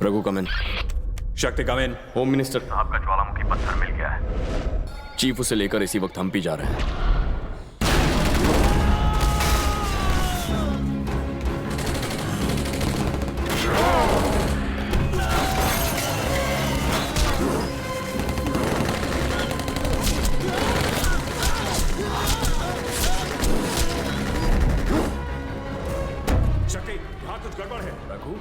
रघु कम इन। शक्ति कम इन। Home minister, आपका ज्वालामुखी पत्थर मिल गया है। चीफ उसे लेकर इसी वक्त हम्पी जा रहे हैं। शक्ति, यहाँ कुछ गड़बड़ है। रघु,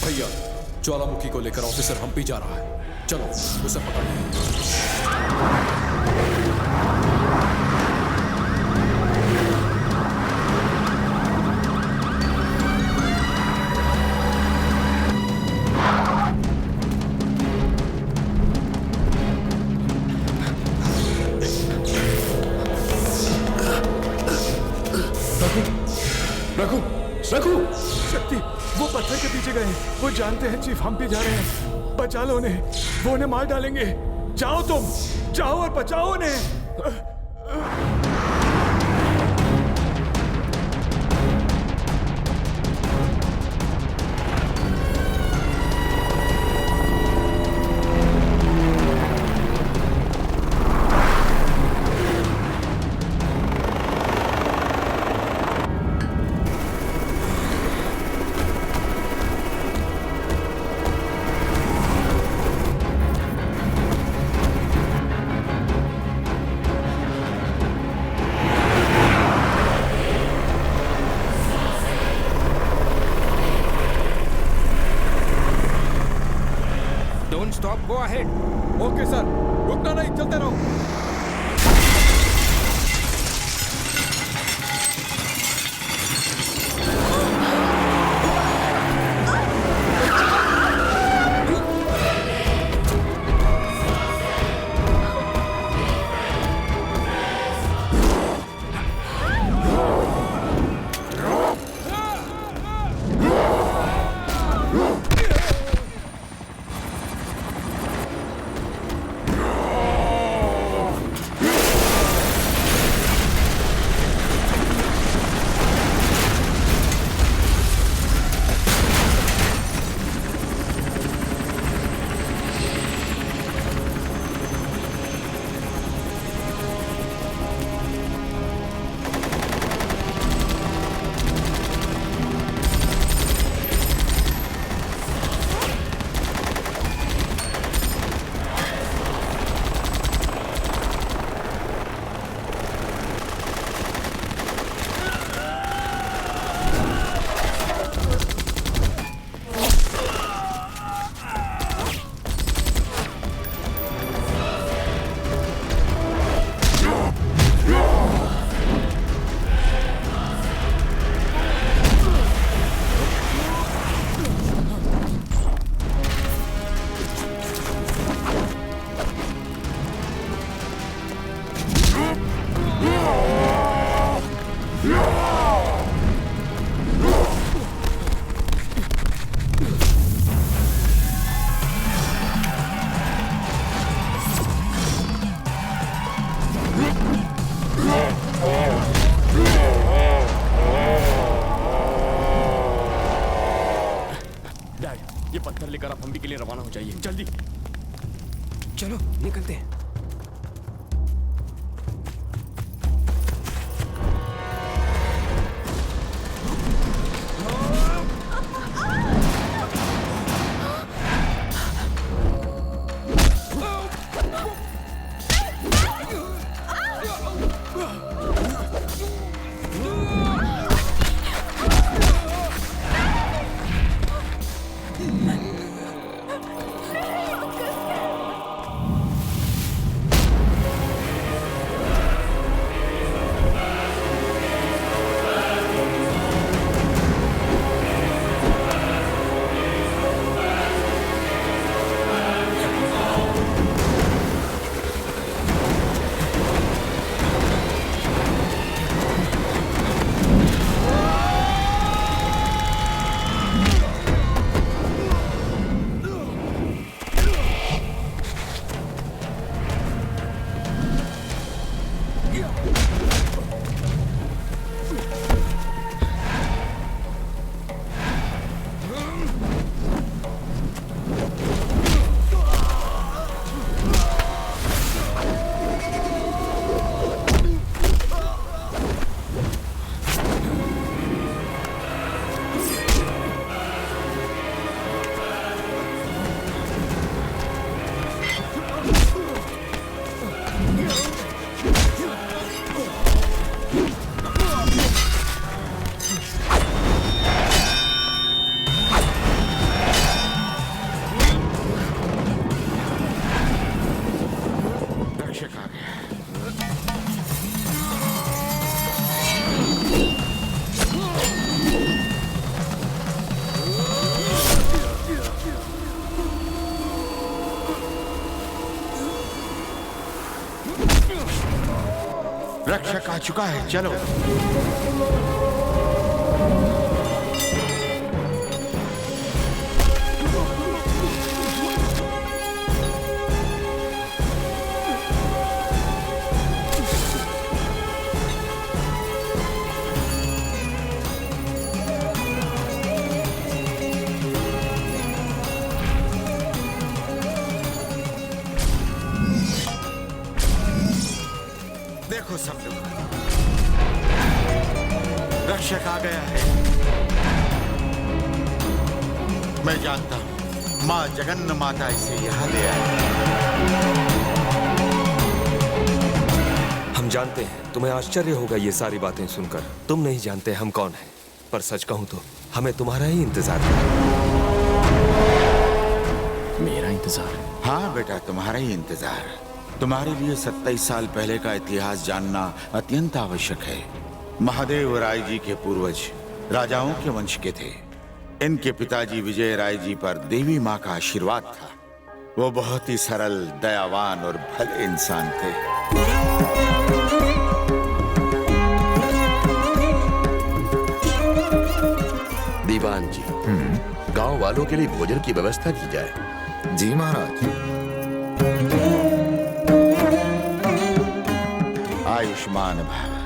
भैया, ज्वालामुखी को लेकर ऑफिसर हम्पी जा रहा है। चलो उसे पकड़ो। रघु, रघु! शक्ति, वो पत्थर के पीछे गए। वो जानते हैं चीफ हम्पी जा रहे हैं। बचा लो उन्हें, वो उन्हें मार डालेंगे। जाओ तुम, जाओ और बचाओ उन्हें। Don't stop, go ahead. Okay sir, रुकना नहीं, चलते रहो। ये पत्थर लेकर आप हम्पी के लिए रवाना हो जाइए, जल्दी। चलो निकलते हैं। रक्षक आ गया। रक्षक आ चुका है, चलो। देखो सब लोग, रक्षक आ गया है। मैं जानता हूं मां जगन्न माता इसे यहां ले आई। हम जानते हैं तुम्हें आश्चर्य होगा ये सारी बातें सुनकर। तुम नहीं जानते हम कौन हैं, पर सच कहूं तो हमें तुम्हारा ही इंतजार है। मेरा इंतजार? हाँ बेटा, तुम्हारा ही इंतजार। तुम्हारे लिए 27 साल पहले का इतिहास जानना अत्यंत आवश्यक है। महादेव राय जी के पूर्वज राजाओं के वंश के थे। इनके पिताजी विजय राय जी पर देवी माँ का आशीर्वाद था। वो बहुत ही सरल, दयावान और भले इंसान थे। दीवान जी, गांव वालों के लिए भोजन की व्यवस्था की जाए। जी महाराज। आयुष्मान भव।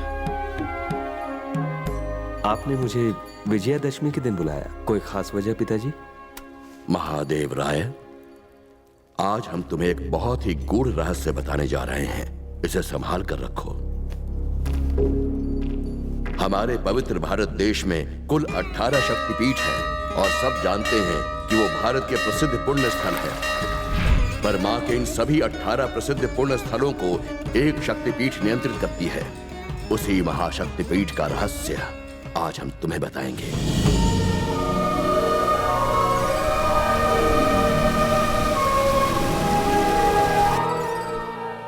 आपने मुझे विजयादशमी के दिन बुलाया, कोई खास वजह पिताजी? महादेव राय, आज हम तुम्हें एक बहुत ही गूढ़ रहस्य बताने जा रहे हैं। इसे संभाल कर रखो। हमारे पवित्र भारत देश में कुल 18 शक्तिपीठ हैं और सब जानते हैं कि वो भारत के प्रसिद्ध पुण्य स्थल है। पर मां के इन सभी 18 प्रसिद्ध पुण्य स्थलों को एक शक्तिपीठ नियंत्रित करती है। उसी महाशक्तिपीठ का रहस्य आज हम तुम्हें बताएंगे।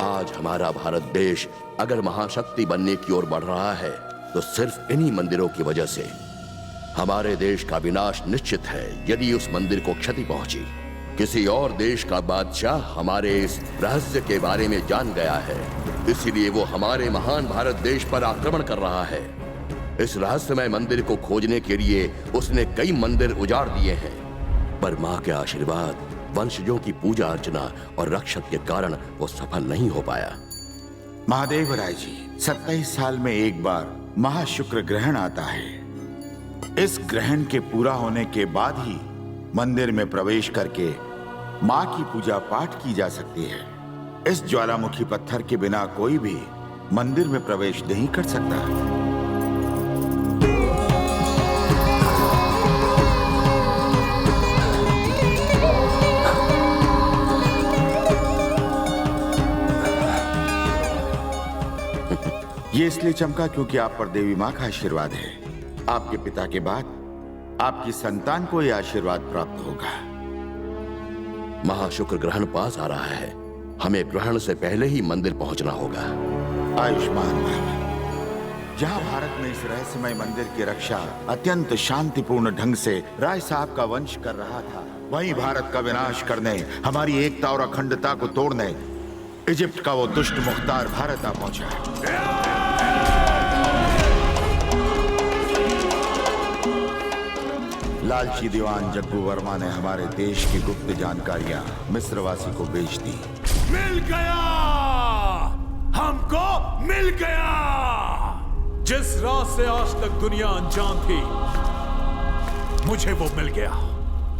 आज हमारा भारत देश अगर महाशक्ति बनने की ओर बढ़ रहा है तो सिर्फ इन्हीं मंदिरों की वजह से। हमारे देश का विनाश निश्चित है यदि उस मंदिर को क्षति पहुंची। किसी और देश का बादशाह हमारे इस रहस्य के बारे में जान गया है, इसलिए वो हमारे महान भारत देश पर आक्रमण कर रहा है। इस रहस्यमय मंदिर को खोजने के लिए उसने कई मंदिर उजाड़ दिए हैं, पर मां के आशीर्वाद, वंशजों की पूजा अर्चना और रक्षक के कारण वो सफल नहीं हो पाया। महादेव राय जी, 27 साल में एक बार महाशुक्र ग्रहण आता है। इस ग्रहण के पूरा होने के बाद ही मंदिर में प्रवेश करके मां की पूजा पाठ की जा सकती है। इस ज्वालामुखी पत्थर के बिना कोई भी मंदिर में प्रवेश नहीं कर सकता। ये इसलिए चमका क्योंकि आप पर देवी मां का आशीर्वाद है। आपके पिता के बाद आपकी संतान को यह आशीर्वाद प्राप्त होगा। महाशुक्र ग्रहण पास आ रहा है, हमें ग्रहण से पहले ही मंदिर पहुंचना होगा। आयुष्मान भव। जहां भारत में इस रहस्यमय मंदिर की रक्षा अत्यंत शांतिपूर्ण ढंग से राय साहब का वंश कर रहा था, वहीं भारत का विनाश करने, हमारी एकता और अखंडता को तोड़ने इजिप्ट का वो दुष्ट मुख्तार भारत आ पहुंचा। लालची दीवान जग्गू वर्मा ने हमारे देश की गुप्त जानकारियां मिस्रवासी को बेच दी। मिल गया, हमको मिल गया। जिस राज से आज तक दुनिया अनजान थी, मुझे वो मिल गया।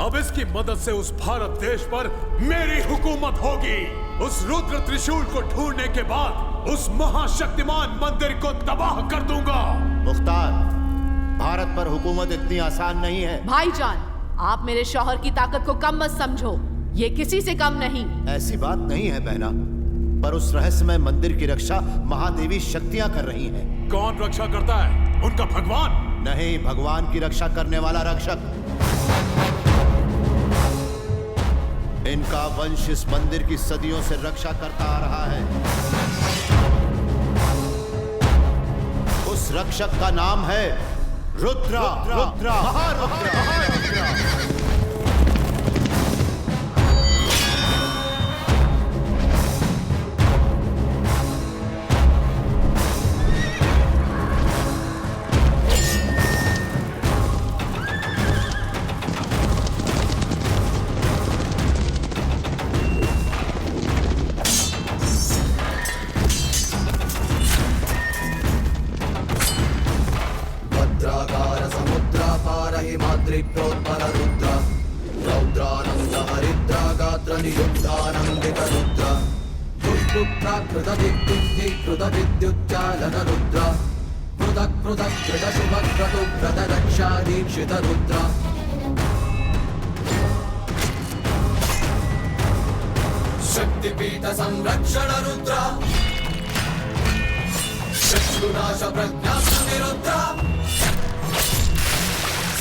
अब इसकी मदद से उस भारत देश पर मेरी हुकूमत होगी। उस रुद्र त्रिशूल को ढूंढने के बाद उस महाशक्तिमान मंदिर को तबाह कर दूंगा। मुख्तार, भारत पर हुकूमत इतनी आसान नहीं है। भाईजान, आप मेरे शौहर की ताकत को कम मत समझो, ये किसी से कम नहीं। ऐसी बात नहीं है बहना, पर उस रहस्यमय मंदिर की रक्षा महादेवी शक्तियां कर रही हैं। कौन रक्षा करता है? उनका भगवान? नहीं, भगवान की रक्षा करने वाला रक्षक। इनका वंश इस मंदिर की सदियों से रक्षा करता आ रहा है। उस रक्षक का नाम है रुद्रा, रुद्रा, महारुद्रा। शक्तिपीठ संरक्षण रुद्रा, शत्रुनाश प्रज्ञा निरुद्रा,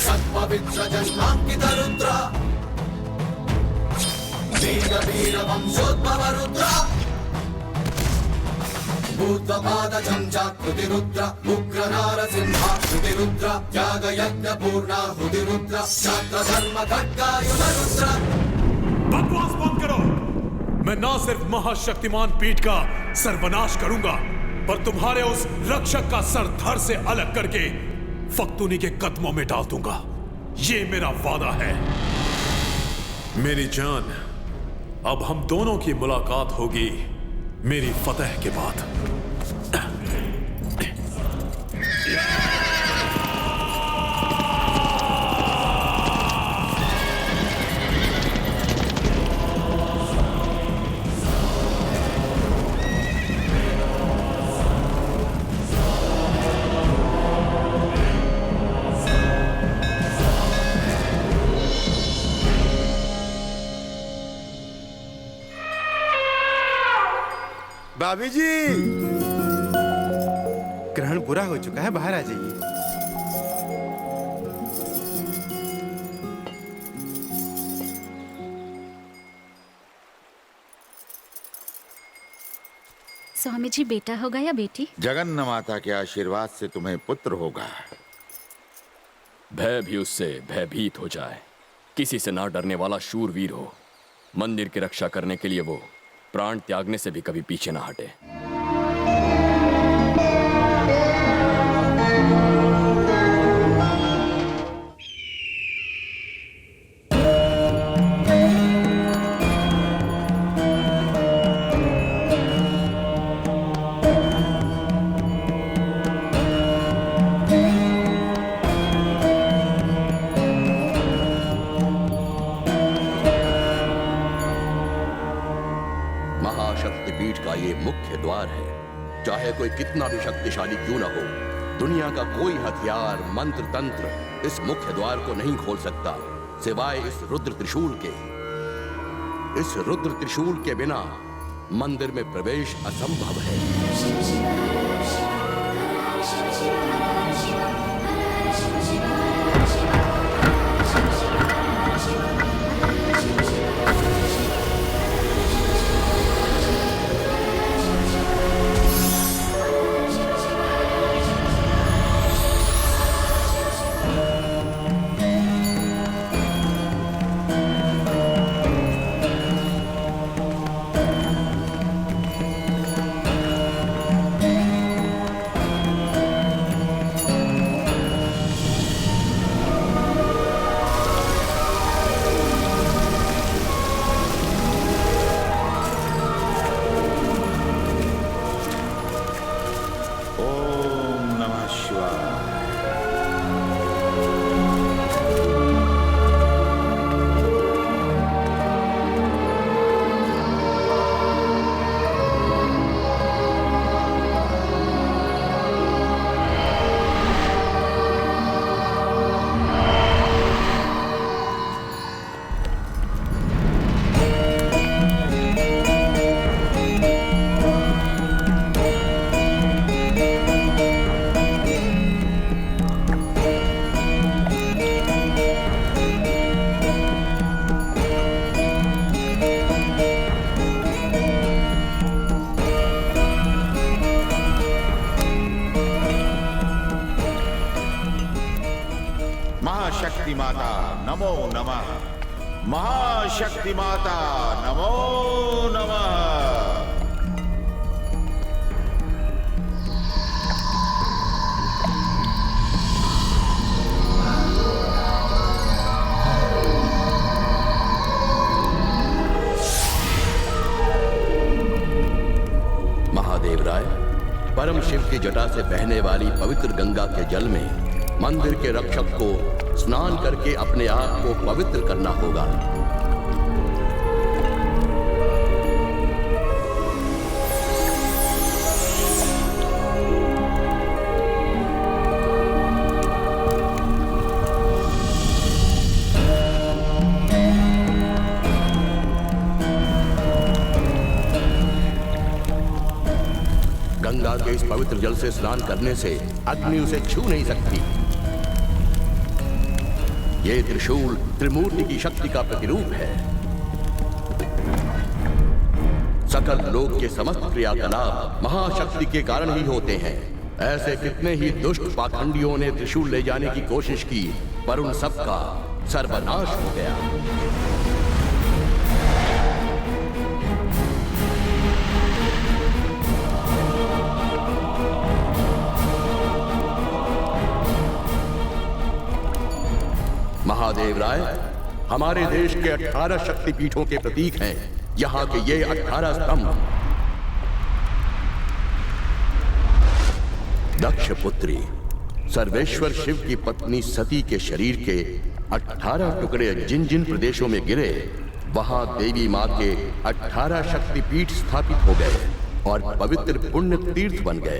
सत्पवित्र जन्मांकित रुद्रा, वीर वीर वंशोद्भव रुद्रा, भूतपाद चमचाकृति रुद्रा, उग्र नारसिंहाकृति रुद्रा, त्याग यज्ञ पूर्णाहुति रुद्रा, छात्र धर्म खड्गायुध रुद्रा। बकवास बंद करो। मैं ना सिर्फ महाशक्तिमान पीठ का सर्वनाश करूंगा, पर तुम्हारे उस रक्षक का सर धड़ से अलग करके फक्तूनी के कदमों में डाल दूंगा। ये मेरा वादा है। मेरी जान, अब हम दोनों की मुलाकात होगी मेरी फतह के बाद। भाभी जी, ग्रहण पूरा हो चुका है, बाहर आ जाइए। स्वामी जी, बेटा होगा या बेटी? जगन्नाथ माता के आशीर्वाद से तुम्हें पुत्र होगा। भय भी उससे भयभीत हो जाए, किसी से ना डरने वाला शूरवीर हो, मंदिर की रक्षा करने के लिए वो प्राण त्यागने से भी कभी पीछे ना हटे। महाशक्तिपीठ का ये मुख्य द्वार है। चाहे कोई कितना भी शक्तिशाली क्यों न हो, दुनिया का कोई हथियार, मंत्र तंत्र इस मुख्य द्वार को नहीं खोल सकता, सिवाय इस रुद्र त्रिशूल के। इस रुद्र त्रिशूल के बिना मंदिर में प्रवेश असंभव है। महाशक्ति माता नमो नमः। महाशक्ति माता नमो नमः। महादेव राय, परम शिव की जटा से बहने वाली पवित्र गंगा के जल में मंदिर के रक्षक को स्नान करके अपने आप को पवित्र करना होगा। गंगा के इस पवित्र जल से स्नान करने से अग्नि उसे छू नहीं सकती। ये त्रिशूल त्रिमूर्ति की शक्ति का प्रतिरूप है। सकल लोक के समस्त क्रियाकलाप महाशक्ति के कारण ही होते हैं। ऐसे कितने ही दुष्ट पाखंडियों ने त्रिशूल ले जाने की कोशिश की, पर उन सबका सर्वनाश हो गया। महादेव राय, हमारे देश के 18 शक्तिपीठों के प्रतीक हैं यहाँ के ये 18 स्तंभ। दक्ष पुत्री सर्वेश्वर शिव की पत्नी सती के शरीर के 18 टुकड़े जिन जिन प्रदेशों में गिरे, वहां देवी मां के 18 शक्तिपीठ स्थापित हो गए और पवित्र पुण्य तीर्थ बन गए।